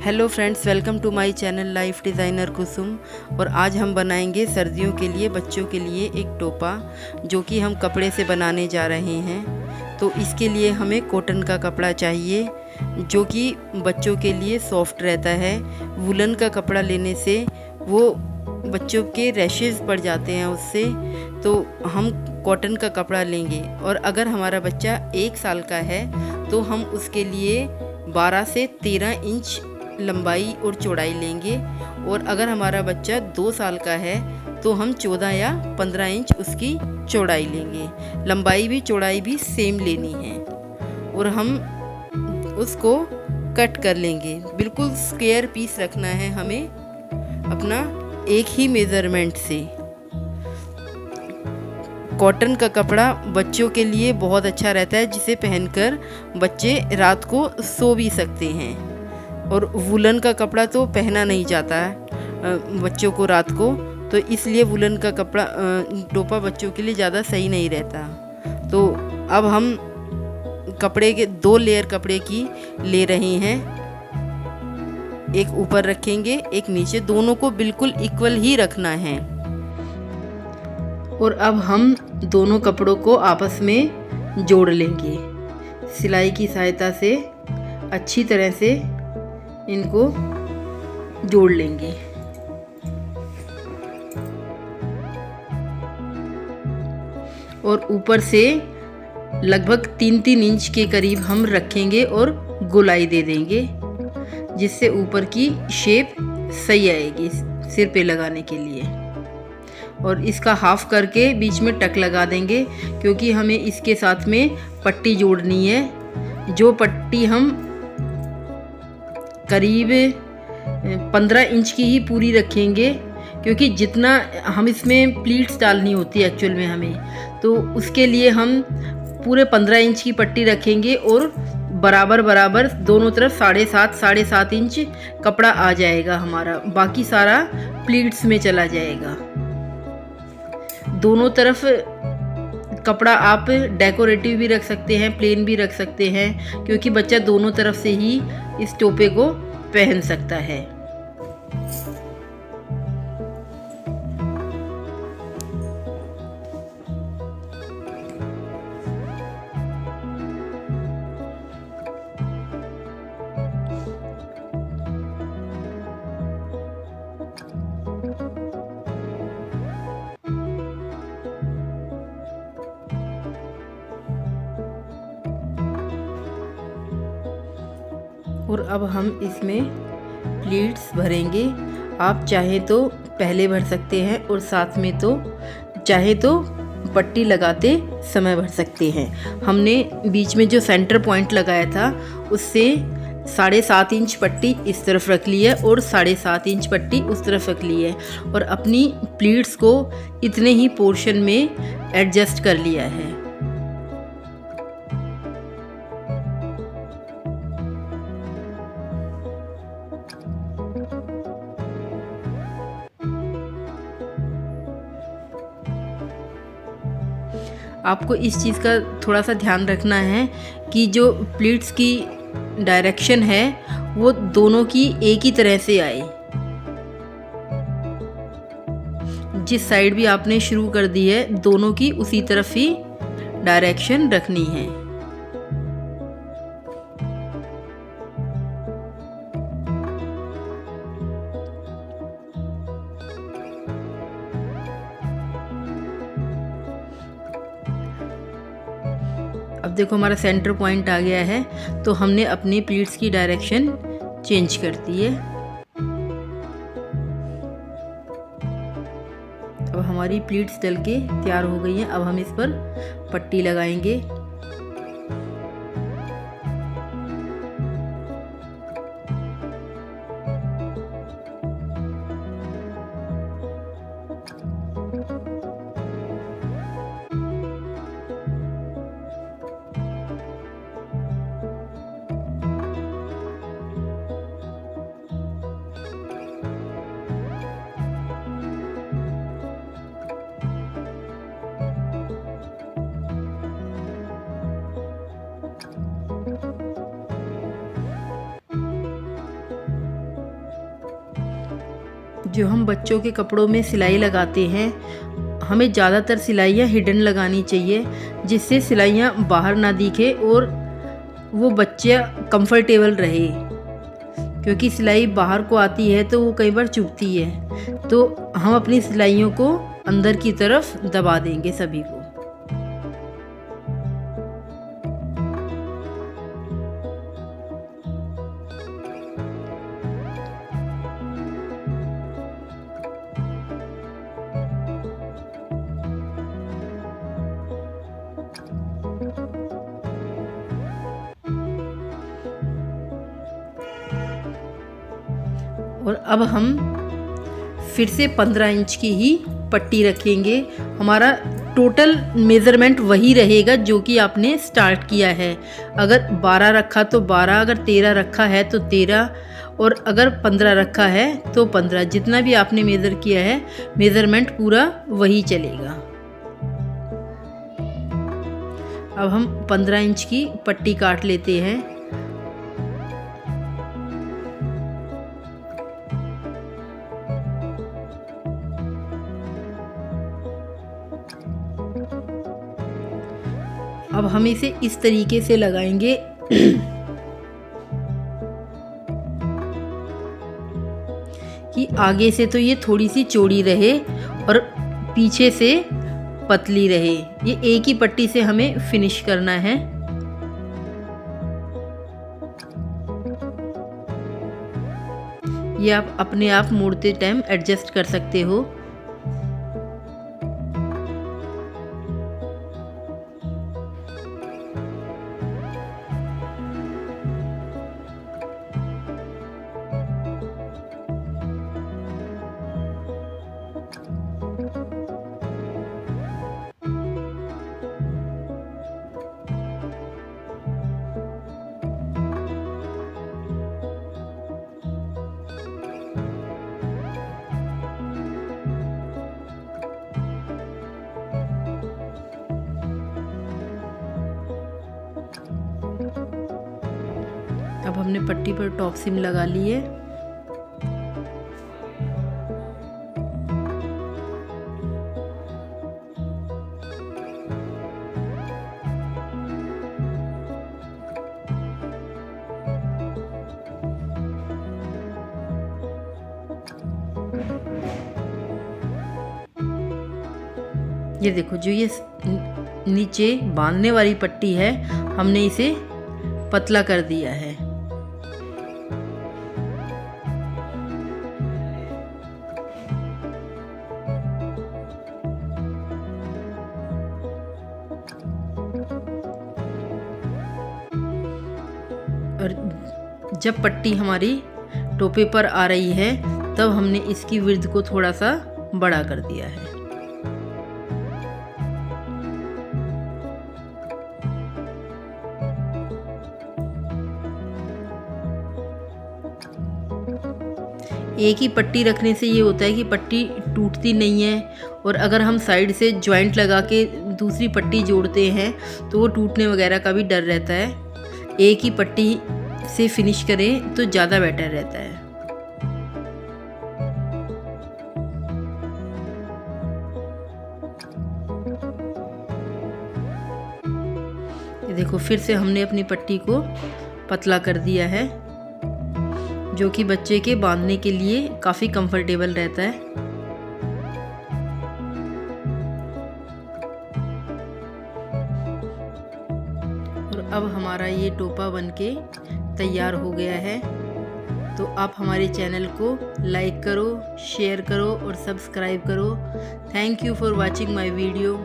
Hello friends, welcome to my channel life designer Kusum. और आज हम बनाएंगे सर्दियों के लिए बच्चों के लिए एक टोपा जो कि हम कपड़े से बनाने जा रहे हैं। तो इसके लिए हमें कॉटन का कपड़ा चाहिए जो कि बच्चों के लिए सॉफ्ट रहता है। वुलन का कपड़ा लेने से वो बच्चों के रैशेज़ पड़ जाते हैं उससे, तो हम कॉटन का कपड़ा लेंगे। और अगर हमारा बच्चा 1 साल का है तो हम उसके लिए 12 से 13 इंच लंबाई और चौड़ाई लेंगे। और अगर हमारा बच्चा 2 साल का है तो हम 14 या 15 इंच उसकी चौड़ाई लेंगे। लंबाई भी चौड़ाई भी सेम लेनी है और हम उसको कट कर लेंगे। बिल्कुल स्क्वायर पीस रखना है हमें अपना एक ही मेज़रमेंट से। कॉटन का कपड़ा बच्चों के लिए बहुत अच्छा रहता है जिसे पहनकर बच्चे रात को सो भी सकते हैं। और वुलन का कपड़ा तो पहना नहीं जाता है बच्चों को रात को, तो इसलिए वुलन का कपड़ा टोपा बच्चों के लिए ज़्यादा सही नहीं रहता। तो अब हम कपड़े के 2 लेयर कपड़े की ले रहे हैं। एक ऊपर रखेंगे, एक नीचे, दोनों को बिल्कुल इक्वल ही रखना है। और अब हम दोनों कपड़ों को आपस में जोड़ लेंगे सिलाई की सहायता से। अच्छी तरह से इनको जोड़ लेंगे। और ऊपर से लगभग 3-3 इंच के करीब हम रखेंगे और गोलाई दे देंगे जिससे ऊपर की शेप सही आएगी सिर पे लगाने के लिए। और इसका हाफ करके बीच में टक लगा देंगे क्योंकि हमें इसके साथ में पट्टी जोड़नी है। जो पट्टी हम करीब 15 इंच की ही पूरी रखेंगे क्योंकि जितना हम इसमें प्लीट्स डालनी होती है एक्चुअल में हमें, तो उसके लिए हम पूरे 15 इंच की पट्टी रखेंगे और बराबर बराबर दोनों तरफ 7.5 इंच कपड़ा आ जाएगा हमारा। बाकी सारा प्लीट्स में चला जाएगा। दोनों तरफ कपड़ा आप डेकोरेटिव भी रख सकते हैं, प्लेन भी रख सकते हैं क्योंकि बच्चा दोनों तरफ से ही इस टोपे को पहन सकता है। और अब हम इसमें प्लीट्स भरेंगे। आप चाहे तो पहले भर सकते हैं और साथ में तो चाहे तो पट्टी लगाते समय भर सकते हैं। हमने बीच में जो सेंटर पॉइंट लगाया था उससे 7.5 इंच पट्टी इस तरफ रख ली है और 7.5 इंच पट्टी उस तरफ रख ली है और अपनी प्लीट्स को इतने ही पोर्शन में एडजस्ट कर लिया है। आपको इस चीज़ का थोड़ा सा ध्यान रखना है कि जो प्लीट्स की डायरेक्शन है वो दोनों की एक ही तरह से आए। जिस साइड भी आपने शुरू कर दी है दोनों की उसी तरफ ही डायरेक्शन रखनी है। अब देखो हमारा सेंटर पॉइंट आ गया है तो हमने अपनी प्लीट्स की डायरेक्शन चेंज कर दी है। अब हमारी प्लीट्स डल के तैयार हो गई हैं। अब हम इस पर पट्टी लगाएंगे। जो हम बच्चों के कपड़ों में सिलाई लगाते हैं, हमें ज़्यादातर सिलाइयाँ हिडन लगानी चाहिए, जिससे सिलाइयाँ बाहर ना दिखे और वो बच्चा कंफर्टेबल रहे। क्योंकि सिलाई बाहर को आती है तो वो कई बार चुभती है, तो हम अपनी सिलाइयों को अंदर की तरफ दबा देंगे सभी को। और अब हम फिर से 15 इंच की ही पट्टी रखेंगे। हमारा टोटल मेज़रमेंट वही रहेगा जो कि आपने स्टार्ट किया है। अगर 12 रखा तो 12, अगर 13 रखा है तो 13, और अगर 15 रखा है तो 15। जितना भी आपने मेज़र किया है, मेज़रमेंट पूरा वही चलेगा। अब हम 15 इंच की पट्टी काट लेते हैं। अब हम इसे इस तरीके से लगाएंगे कि आगे से तो ये थोड़ी सी चौड़ी रहे और पीछे से पतली रहे। ये एक ही पट्टी से हमें फिनिश करना है। ये आप अपने आप मोड़ते टाइम एडजस्ट कर सकते हो। अब हमने पट्टी पर टॉप सिम लगा ली है। ये देखो, जो ये नीचे बांधने वाली पट्टी है, हमने इसे पतला कर दिया है। और जब पट्टी हमारी टोपे पर आ रही है, तब हमने इसकी विड्थ को थोड़ा सा बड़ा कर दिया है। एक ही पट्टी रखने से ये होता है कि पट्टी टूटती नहीं है, और अगर हम साइड से जॉइंट लगा के दूसरी पट्टी जोड़ते हैं तो वो टूटने वगैरह का भी डर रहता है। एक ही पट्टी से फिनिश करें तो ज़्यादा बेटर रहता है। ये देखो, फिर से हमने अपनी पट्टी को पतला कर दिया है, जो कि बच्चे के बांधने के लिए काफ़ी कंफर्टेबल रहता है। और अब हमारा ये टोपा बनके तैयार हो गया है। तो आप हमारे चैनल को लाइक करो, शेयर करो और सब्सक्राइब करो। Thank you for watching my video.